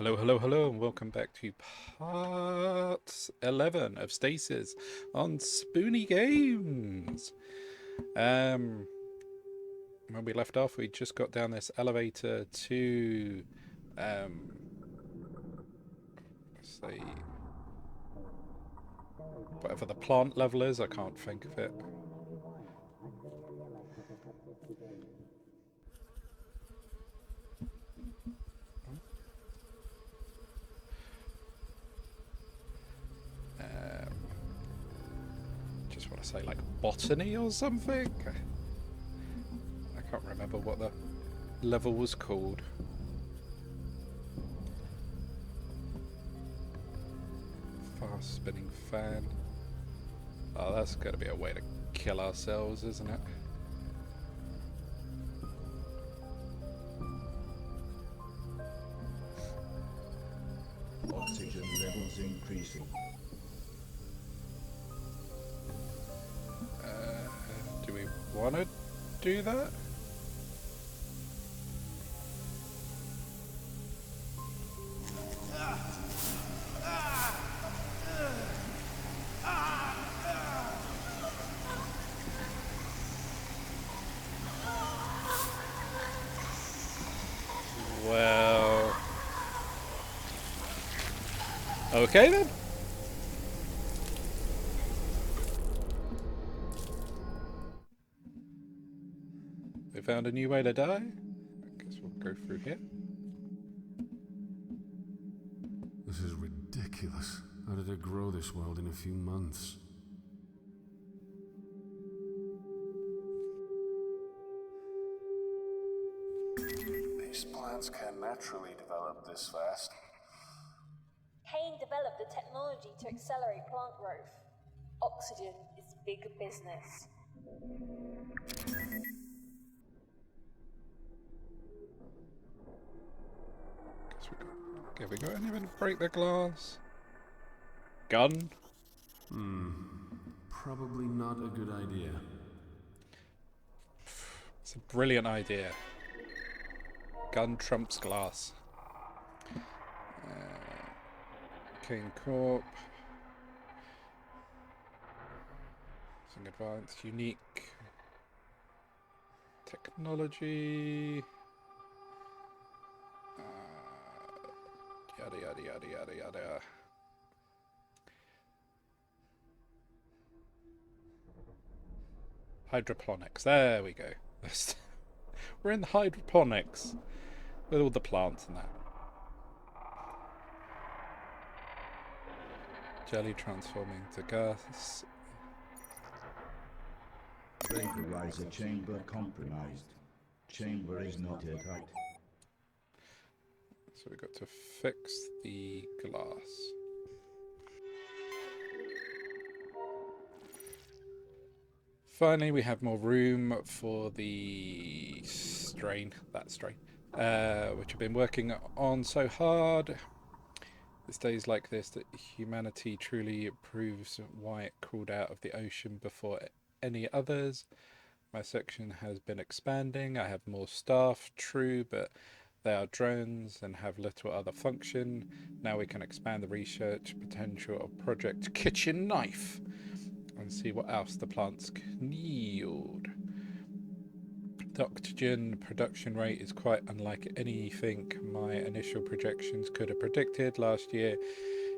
Hello, hello, hello, and welcome back to part 11 of Stasis on Spoonie Games. Um, when we left off, we just got down this elevator to, um, say, whatever the plant level is. I can't think of it. Um, just want to say like botany or something. I can't remember what the level was called. Fast spinning fan. Oh, that's got to be a way to kill ourselves, isn't it? Oxygen levels increasing. Do we want to do that? Well, okay then. We found a new way to die. I guess we'll go through here. This is ridiculous. How did it grow this world in a few months? These plants can't naturally develop this fast. Kane developed the technology to accelerate plant growth. Oxygen is big business. Have we got anything to break the glass? Gun? Probably not a good idea. It's a brilliant idea. Gun trumps glass. Kane Corp. Using advanced, unique technology. Yada yada yada yada yada. Hydroponics. There we go. We're in the hydroponics with all the plants and that. Jelly transforming to gas. Vaporizer chamber compromised. Chamber is not airtight. So we've got to fix the glass. Finally, we have more room for the strain, which I've been working on so hard. It's days like this that humanity truly proves why it crawled out of the ocean before any others. My section has been expanding. I have more staff, true, but they are drones and have little other function. Now we can expand the research potential of Project Kitchen Knife and see what else the plants can yield. The oxygen production rate is quite unlike anything my initial projections could have predicted. Last year,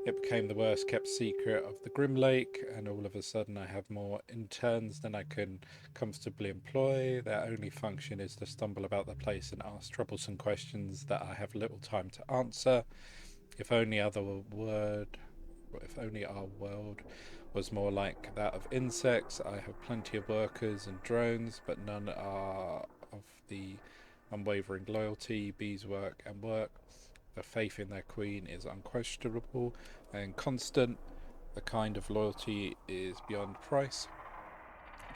it became the worst kept secret of the Grim Lake, and all of a sudden I have more interns than I can comfortably employ. Their only function is to stumble about the place and ask troublesome questions that I have little time to answer. If only if only our world was more like that of insects. I have plenty of workers and drones, but none are of the unwavering loyalty. Bees work and work. The faith in their queen is unquestionable and constant. The kind of loyalty is beyond price.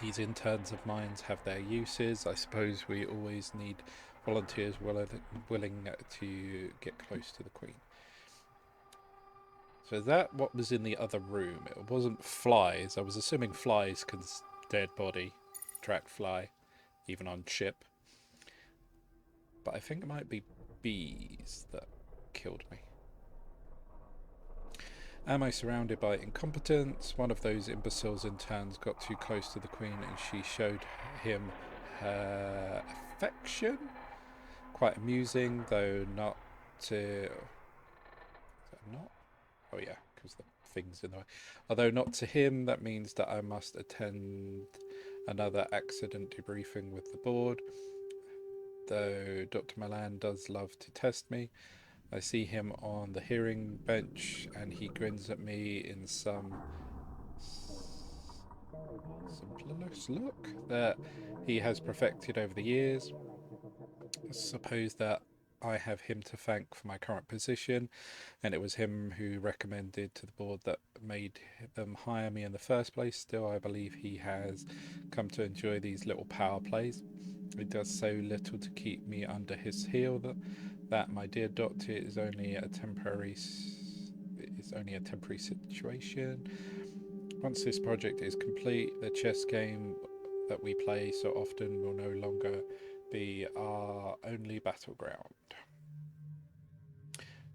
These interns of mine have their uses. I suppose we always need volunteers willing to get close to the queen. So is that what was in the other room? It wasn't flies. I was assuming flies can dead body track fly, even on ship. But I think it might be bees that killed me. Am I surrounded by incompetence? One of those imbeciles interns got too close to the Queen and she showed him her affection. Quite amusing, though not to... Is that not? Oh yeah, because the thing's in the way. Although not to him, that means that I must attend another accident debriefing with the board. Though Dr. Milan does love to test me. I see him on the hearing bench and he grins at me in some simplest look that he has perfected over the years. I suppose that I have him to thank for my current position, and it was him who recommended to the board that made them hire me in the first place. Still, I believe he has come to enjoy these little power plays. He does so little to keep me under his heel that my dear doctor is only a temporary situation. Once this project is complete, the chess game that we play so often will no longer be our only battleground.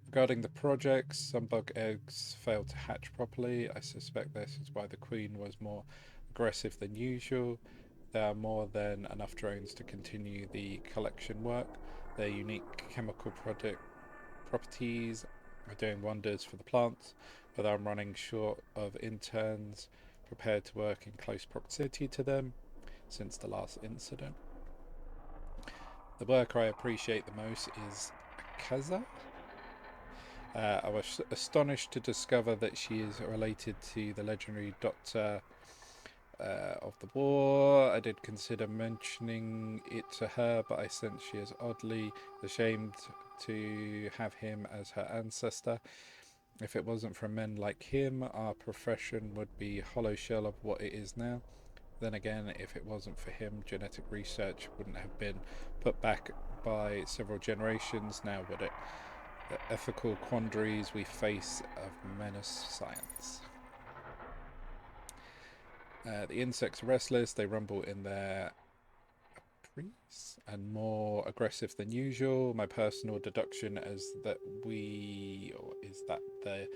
Regarding the projects, some bug eggs failed to hatch properly. I suspect this is why the Queen was more aggressive than usual. There are more than enough drones to continue the collection work. Their unique chemical properties are doing wonders for the plants, but I'm running short of interns prepared to work in close proximity to them since the last incident. The worker I appreciate the most is Akaza. I was astonished to discover that she is related to the legendary Doctor of the War. I did consider mentioning it to her, but I sense she is oddly ashamed to have him as her ancestor. If it wasn't for men like him, our profession would be a hollow shell of what it is now. Then again, if it wasn't for him, genetic research wouldn't have been put back by several generations, now would it? The ethical quandaries we face of menace science. The insects are restless, they rumble in their caprice and more aggressive than usual. My personal deduction is that the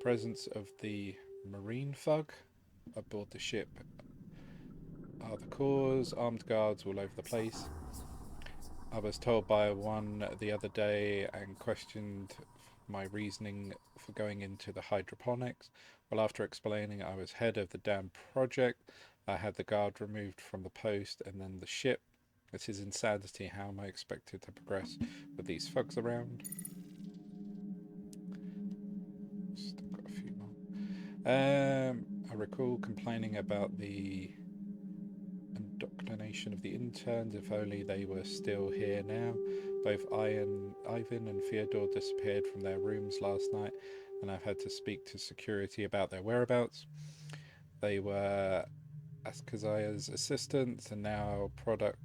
presence of the marine thug aboard the ship are the cause. Armed guards all over the place. I was told by one the other day and questioned my reasoning for going into the hydroponics. Well, after explaining I was head of the damn project, I had the guard removed from the post and then the ship. This is insanity. How am I expected to progress with these thugs around? Still got a few more. I recall complaining about the indoctrination of the interns. If only they were still here now. Both Ivan and Fyodor disappeared from their rooms last night, and I've had to speak to security about their whereabouts. They were Askazaya's assistants, and now production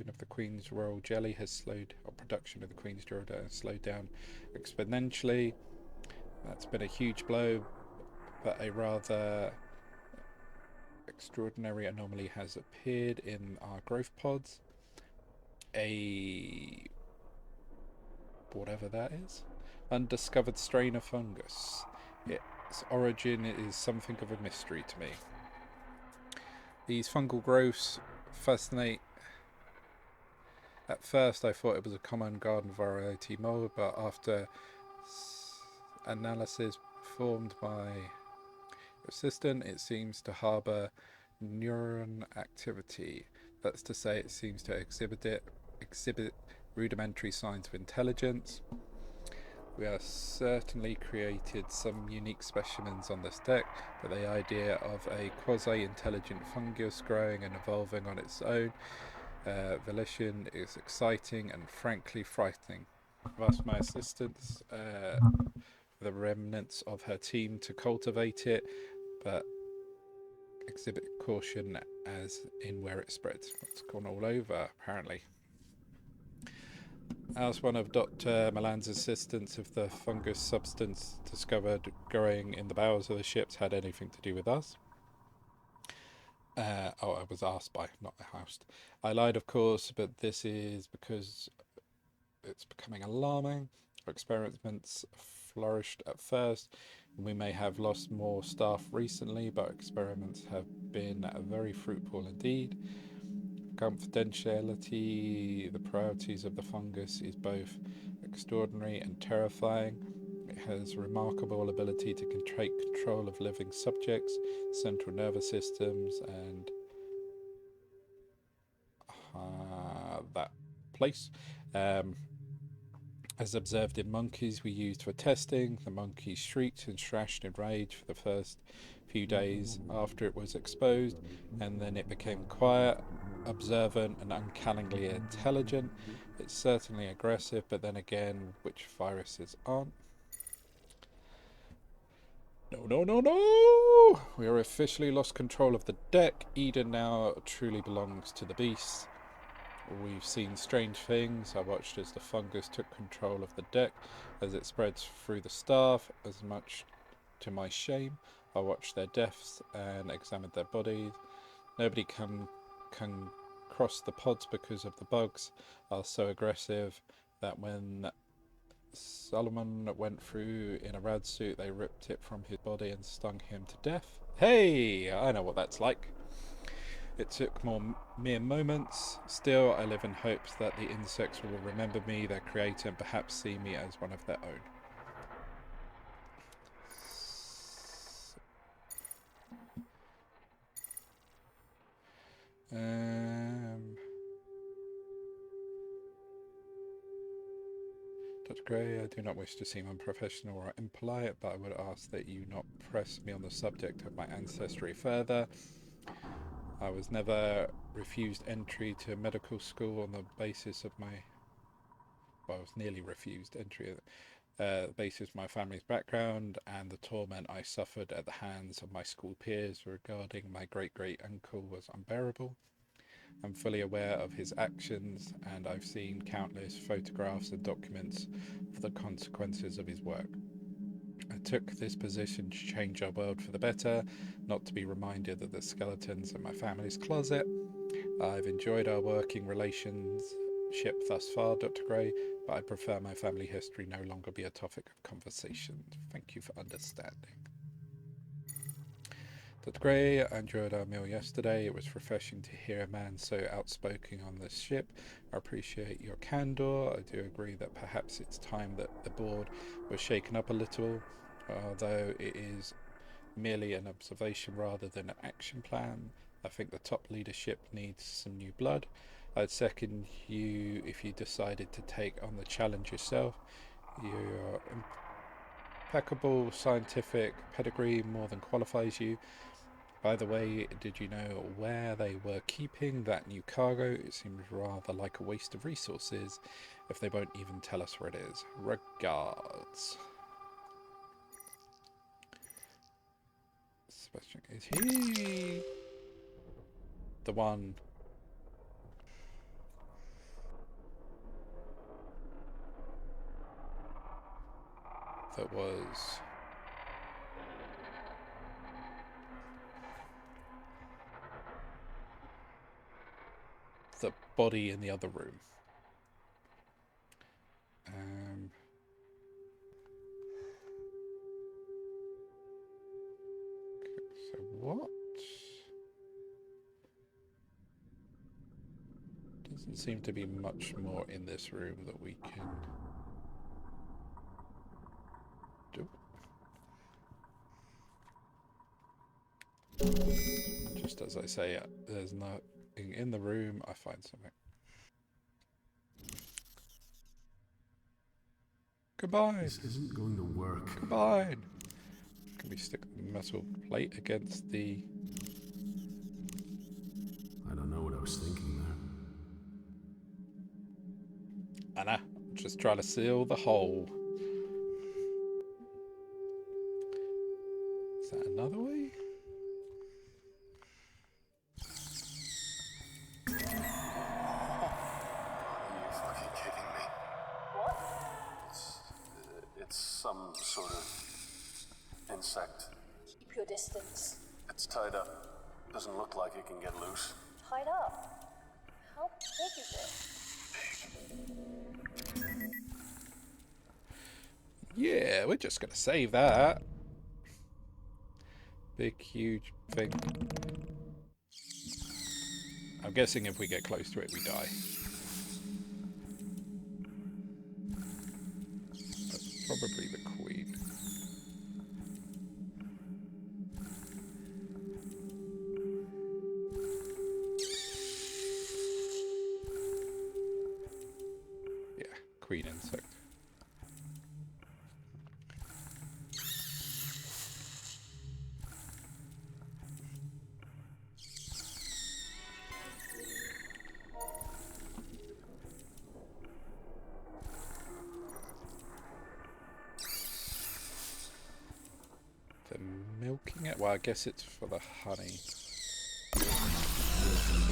of the Queen's Royal Jelly has production of the Queen's Royal Jelly has slowed down exponentially. That's been a huge blow, but a rather extraordinary anomaly has appeared in our growth pods. Whatever that is. Undiscovered strain of fungus. Its origin is something of a mystery to me. These fungal growths fascinate. At first I thought it was a common garden variety mold, but after analysis performed by assistant, it seems to harbour neuron activity. That's to say, it seems to exhibit rudimentary signs of intelligence. We have certainly created some unique specimens on this deck, but the idea of a quasi-intelligent fungus growing and evolving on its own volition is exciting and frankly frightening. I've asked my assistants, the remnants of her team, to cultivate it, but exhibit caution as in where it spreads. It's gone all over, apparently. I asked one of Dr. Milan's assistants if the fungus substance discovered growing in the bowels of the ships had anything to do with us. I was asked by, not asked. I lied, of course, but this is because it's becoming alarming. Experiments flourished at first, and we may have lost more staff recently, but experiments have been very fruitful indeed. Confidentiality, the priorities of the fungus is both extraordinary and terrifying. It has remarkable ability to take control of living subjects, central nervous systems, and that place. As observed in monkeys we used for testing, the monkeys shrieked and thrashed in rage for the first few days after it was exposed, and then it became quiet, observant, and uncannily intelligent. It's certainly aggressive, but then again, which viruses aren't? No, no, no, no! We are officially lost control of the deck. Eden now truly belongs to the beast. We've seen strange things. I watched as the fungus took control of the deck, as it spreads through the staff, as much to my shame. I watched their deaths and examined their bodies. Nobody can cross the pods because of the bugs are so aggressive that when Solomon went through in a rad suit, they ripped it from his body and stung him to death. Hey, I know what that's like. It took mere moments. Still, I live in hopes that the insects will remember me, their creator, and perhaps see me as one of their own. Dr. Gray, I do not wish to seem unprofessional or impolite, but I would ask that you not press me on the subject of my ancestry further. I was never refused entry to medical school on the basis of my... Well, I was nearly refused entry the basis of my family's background and the torment I suffered at the hands of my school peers regarding my great-great-uncle was unbearable. I'm fully aware of his actions, and I've seen countless photographs and documents of the consequences of his work. I took this position to change our world for the better, not to be reminded of the skeletons in my family's closet. I've enjoyed our working relationship thus far, Dr. Gray, but I prefer my family history no longer be a topic of conversation. Thank you for understanding. Dr. Gray, I enjoyed our meal yesterday. It was refreshing to hear a man so outspoken on this ship. I appreciate your candor. I do agree that perhaps it's time that the board was shaken up a little, although it is merely an observation rather than an action plan. I think the top leadership needs some new blood. I'd second you if you decided to take on the challenge yourself. Your impeccable scientific pedigree more than qualifies you. By the way, did you know where they were keeping that new cargo? It seems rather like a waste of resources if they won't even tell us where it is. Regards. Sebastian, is he the one that was the body in the other room? So what? Doesn't seem to be much more in this room that we can do. Just as I say, there's nothing in the room, I find something. Combine! This isn't going to work. Combine! Can we stick the metal plate against the... I don't know what I was thinking there. Anna, just trying to seal the hole. Is that another way? Are you fucking kidding me? What? It's some sort of insect. Keep your distance. It's tied up. Doesn't look like it can get loose. Tied up. How big is it? Yeah, we're just gonna save that. Big, huge thing. I'm guessing if we get close to it, we die. That's probably the queen. Yeah, queen insect. The milking it? Well, I guess it's for the honey.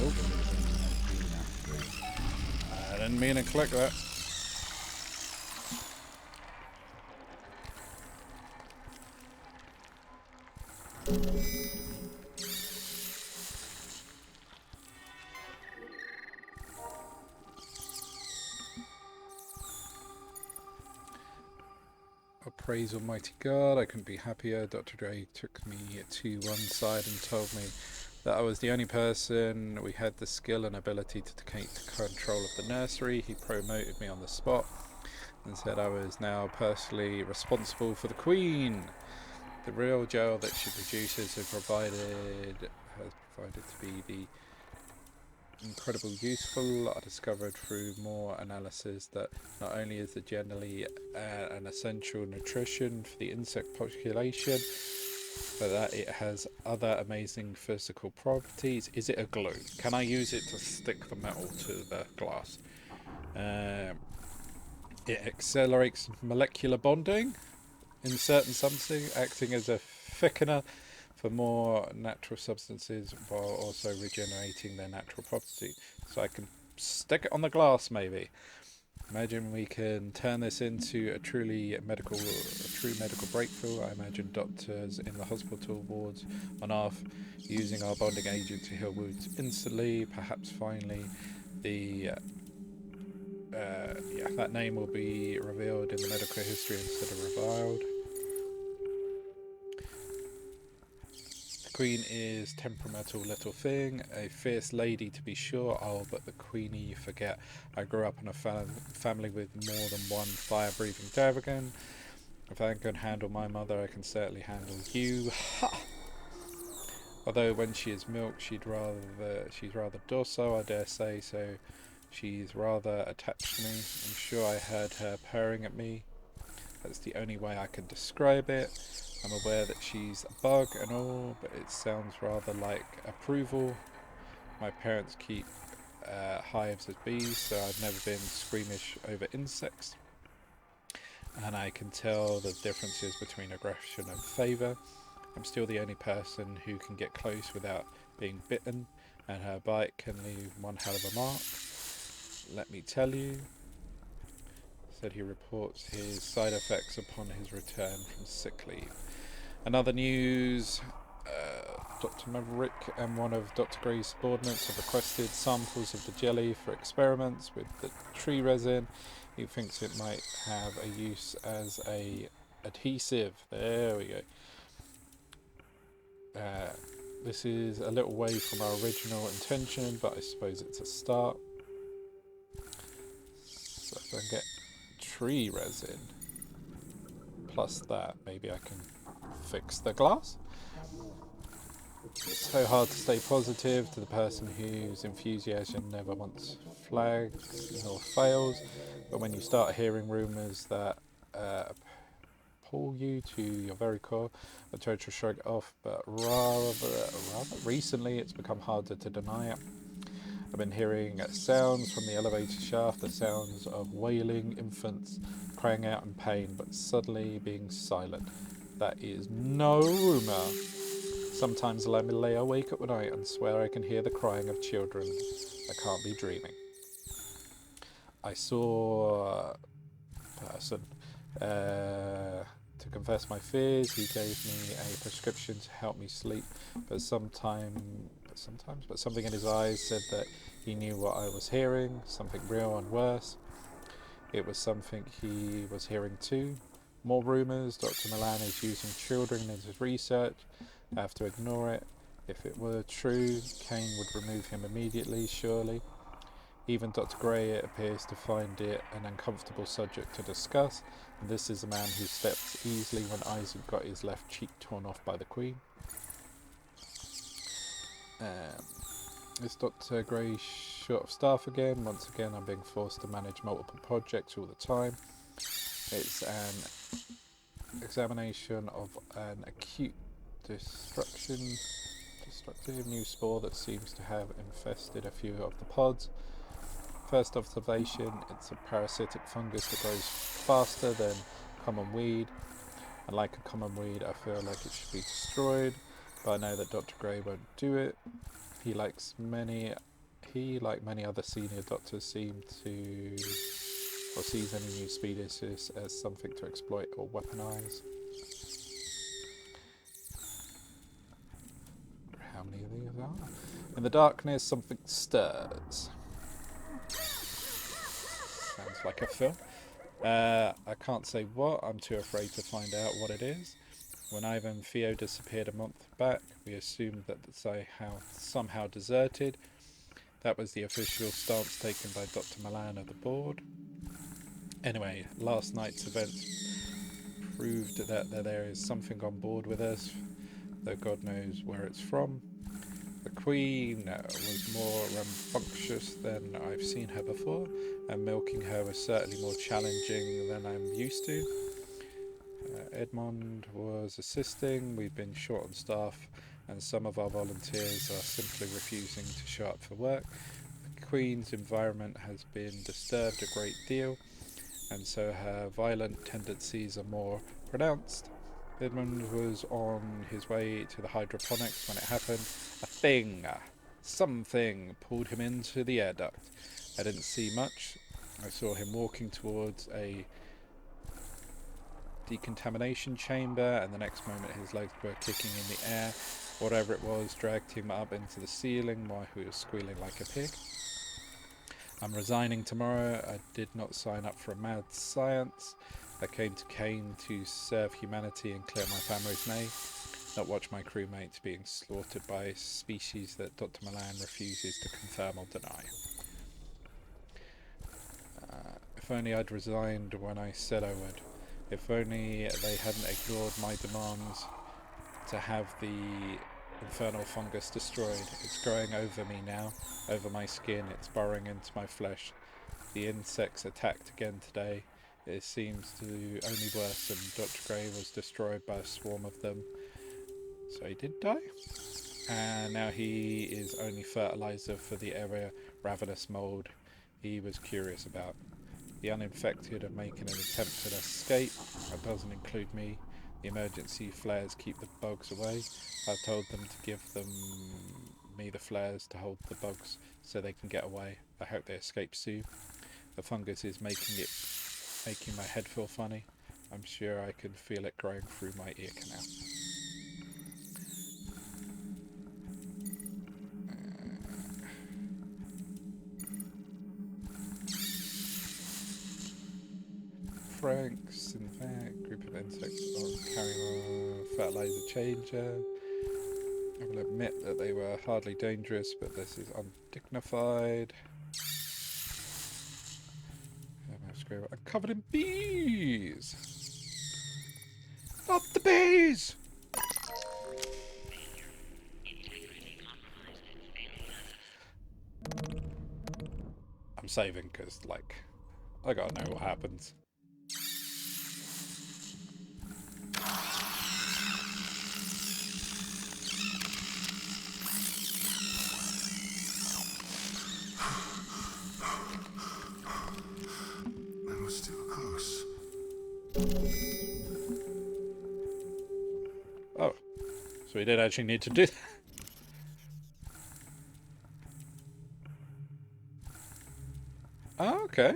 Oh. I didn't mean to click that. Oh, praise Almighty God, I couldn't be happier. Dr. Dre took me to one side and told me that I was the only person we had the skill and ability to take control of the nursery. He promoted me on the spot and said I was now personally responsible for the Queen. The real gel that she produces has provided to be the incredibly useful. I discovered through more analysis that not only is it generally an essential nutrition for the insect population, but that it has other amazing physical properties. Is it a glue? Can I use it to stick the metal to the glass? It accelerates molecular bonding in certain substances, acting as a thickener for more natural substances while also regenerating their natural property. So I can stick it on the glass, maybe. Imagine we can turn this into a true medical breakthrough. I imagine doctors in the hospital wards on Earth using our bonding agent to heal wounds instantly. Perhaps finally, that name will be revealed in the medical history instead of reviled. Queen is temperamental little thing, a fierce lady to be sure. Oh, but the Queenie you forget. I grew up in a family with more than one fire-breathing dragon. If I can handle my mother, I can certainly handle you. Ha! Although when she is milked, she's rather docile, I dare say, so she's rather attached to me. I'm sure I heard her purring at me. That's the only way I can describe it. I'm aware that she's a bug and all, but it sounds rather like approval. My parents keep hives as bees, so I've never been squeamish over insects. And I can tell the differences between aggression and favour. I'm still the only person who can get close without being bitten, and her bite can leave one hell of a mark. Let me tell you. Said he reports his side effects upon his return from sick leave. Another news, Dr. Maverick and one of Dr. Gray's subordinates have requested samples of the jelly for experiments with the tree resin. He thinks it might have a use as a adhesive. There we go. This is a little way from our original intention, but I suppose it's a start. So if I can get tree resin plus that, maybe I can fix the glass. It's so hard to stay positive to the person whose enthusiasm never once flags nor fails, but when you start hearing rumours that pull you to your very core, I try to shrug it off, but rather recently it's become harder to deny it. I've been hearing sounds from the elevator shaft, the sounds of wailing infants crying out in pain, but suddenly being silent. That is no rumour. Sometimes I lay awake at night and swear I can hear the crying of children. I can't be dreaming. I saw a person. To confess my fears, he gave me a prescription to help me sleep, but something in his eyes said that he knew what I was hearing, something real and worse. It was something he was hearing too. More rumours. Dr. Milan is using children in his research. I have to ignore it. If it were true, Kane would remove him immediately, surely. Even Dr. Gray appears to find it an uncomfortable subject to discuss, and this is a man who stepped easily when Isaac got his left cheek torn off by the Queen. Is Dr. Gray short of staff again? Once again, I'm being forced to manage multiple projects all the time. It's an examination of an acute destructive new spore that seems to have infested a few of the pods. First observation, it's a parasitic fungus that grows faster than common weed, and like a common weed I feel like it should be destroyed, but I know that Dr. Gray won't do it. He, like many other senior doctors, sees any new species as something to exploit or weaponize. How many of these are? In the darkness, something stirs. Sounds like a film. I can't say what. I'm too afraid to find out what it is. When Ivan and Theo disappeared a month back, we assumed that they somehow deserted. That was the official stance taken by Dr. Milan of the board. Anyway, last night's events proved that there is something on board with us, though God knows where it's from. The Queen was more rambunctious than I've seen her before, and milking her was certainly more challenging than I'm used to. Edmond was assisting. We've been short on staff, and some of our volunteers are simply refusing to show up for work. The Queen's environment has been disturbed a great deal, and so her violent tendencies are more pronounced. Edmund was on his way to the hydroponics when it happened. Something pulled him into the air duct. I didn't see much. I saw him walking towards a decontamination chamber, and the next moment his legs were kicking in the air. Whatever it was dragged him up into the ceiling while he was squealing like a pig. I'm resigning tomorrow. I did not sign up for a mad science. I came to Kane to serve humanity and clear my family's name, not watch my crewmates being slaughtered by a species that Dr. Milan refuses to confirm or deny. If only I'd resigned when I said I would. If only they hadn't ignored my demands to have the infernal fungus destroyed. It's growing over me now, over my skin. It's burrowing into my flesh. The insects attacked again today. It seems to only worsen. Dr. Gray was destroyed by a swarm of them. So he did die? And now he is only fertilizer for the area ravenous mold he was curious about. The uninfected are making an attempt at escape. That doesn't include me. The emergency flares keep the bugs away. I told them to give me the flares to hold the bugs so they can get away. I hope they escape soon. The fungus is making my head feel funny. I'm sure I can feel it growing through my ear canal. Franks, in fact, group of insects are carrying on fertilizer changer. I will admit that they were hardly dangerous, but this is undignified. I'm covered in bees! Not the bees! I'm saving because, like, I gotta know what happens. That was too close. Oh, so we did actually need to do that. Oh, okay.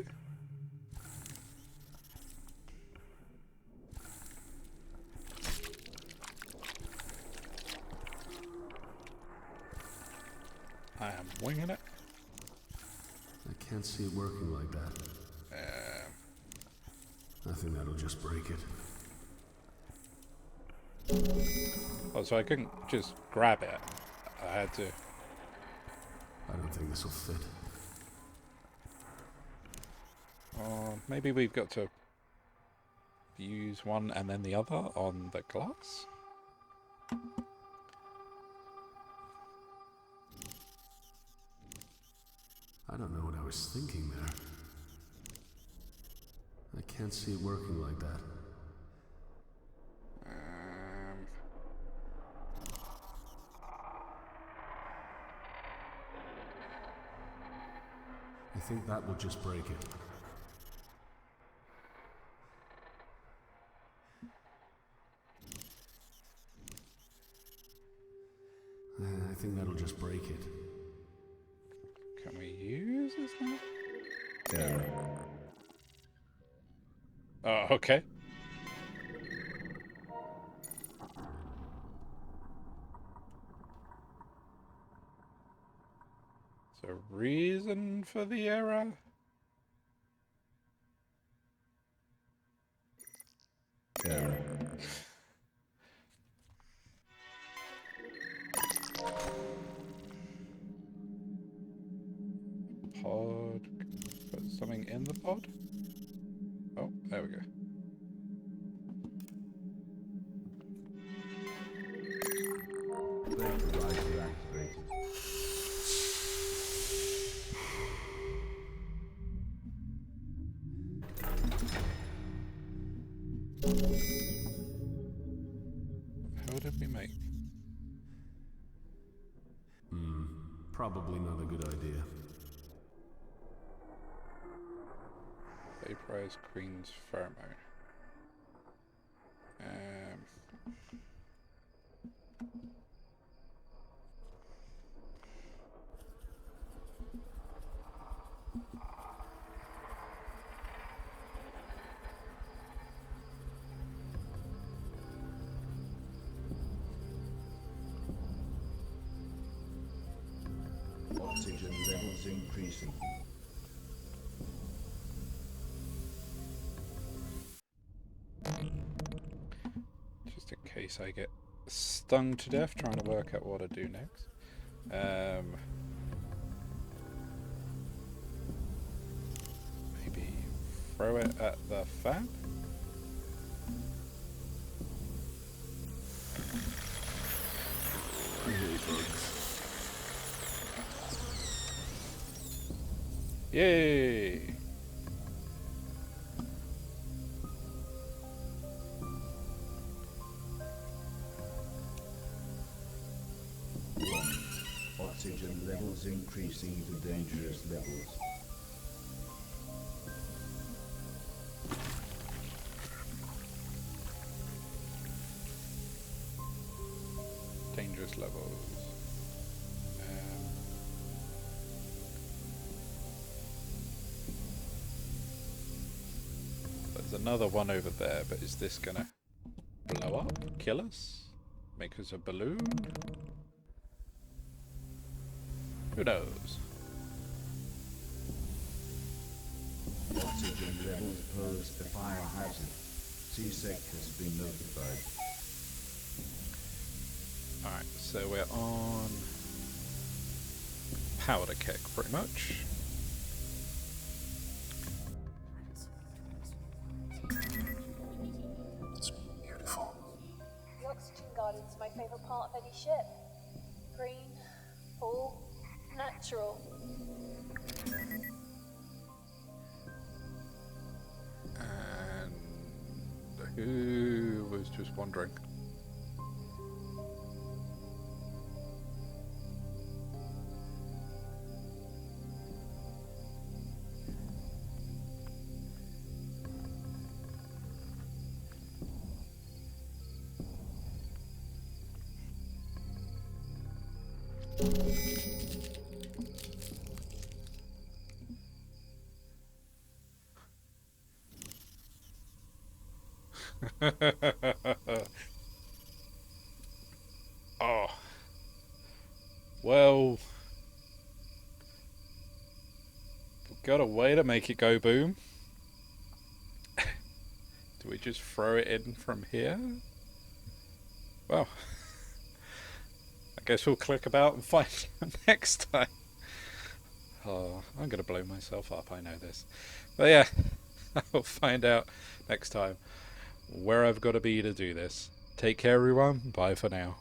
I am winging it. I can't see it working like that. I think that'll just break it. Oh, so I couldn't just grab it. I had to. I don't think this will fit. Or maybe we've got to use one and then the other on the glass? I don't know what I was thinking there. I can't see it working like that. I think that will just break it. I think that'll just break it. Can we use this now? Error. Oh, okay. So reason for the error? Error. Pod. Put something in the pod? Oh, there we go. Vaporizer activated. How did we make? Probably not a good idea. Vaporize Queen's pheromone. Oxygen levels increasing. Just in case I get stung to death trying to work out what to do next. Maybe throw it at the fan? I hate bugs. Yay! Warning. Oxygen levels increasing to dangerous levels. Dangerous levels. There's another one over there, but is this gonna blow up? Kill us? Make us a balloon? Who knows? Oxygen levels pose a fire hazard. C-Sec has been notified. Alright, so we're on powder keg, pretty much. It's beautiful. The oxygen garden's my favourite part of any ship. Green, full, natural. And who was just wondering? Oh. Well. We've got a way to make it go boom. Do we just throw it in from here? Well, I guess we'll click about and find out next time. Oh, I'm going to blow myself up, I know this. But yeah, I'll find out next time where I've got to be to do this. Take care, everyone. Bye for now.